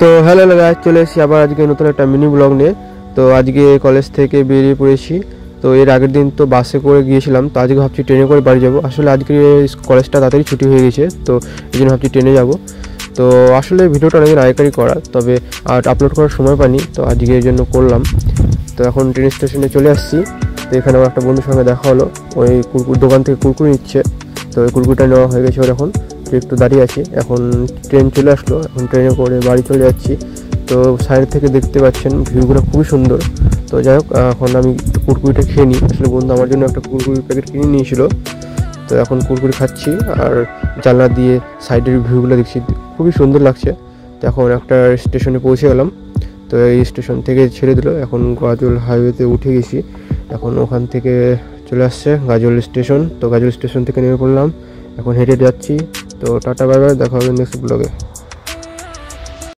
তো hello guys, চলে এসেছি আবার আজকে নতুন একটা মিনি ব্লগ নিয়ে। তো আজকে কলেজ থেকে বেরিয়ে পড়েছি। তো এর আগের দিন তো বাসে করে গিয়েছিলাম, তো আজকে ভাবছি ট্রেনে করে বাড়ি যাব। আসলে আজকে কলেজটা তাড়াতাড়ি ছুটি হয়ে গেছে, তো এই জন্য ভাবছি ট্রেনে যাব। তো আসলে ভিডিওটা অনেকদিন আগেকারই করা, তবে আর আপলোড করার সময় পাইনি, তো আজকে এই জন্য করলাম। তো এখন ট্রেন স্টেশনে চলে আসছি। তো এখানে আমার একটা বন্ধুর সঙ্গে দেখা হলো, ওই দোকান থেকে কুরকুরি নিচ্ছে। তো ওই কুরকুরিটা নেওয়া হয়ে গেছে ওর এখন। তো একটু দাঁড়িয়ে আছি, এখন ট্রেন চলে আসলো, এখন ট্রেনে করে বাড়ি চলে যাচ্ছি। তো সাইড থেকে দেখতে পাচ্ছেন ভিউগুলো খুবই সুন্দর। তো যাই হোক, এখন আমি কুরকুরিটা খেয়ে নিই। আসলে বন্ধু আমার জন্য একটা কুরকুরির প্যাকেট কিনে নিয়েছিল। তো এখন কুরকুরি খাচ্ছি আর জানলা দিয়ে সাইডের ভিউগুলো দেখছি, খুবই সুন্দর লাগছে। তো এখন একটা স্টেশনে পৌঁছে গেলাম। তো এই স্টেশন থেকে ছেড়ে দিল, এখন গাজল হাইওয়েতে উঠে গেছি। এখন ওখান থেকে চলে আসছে গাজল স্টেশন। তো গাজল স্টেশন থেকে নেমে পড়লাম, এখন হেঁটে যাচ্ছি। তো টাটা বাই বাই, দেখা হবে নেক্সট ব্লগে।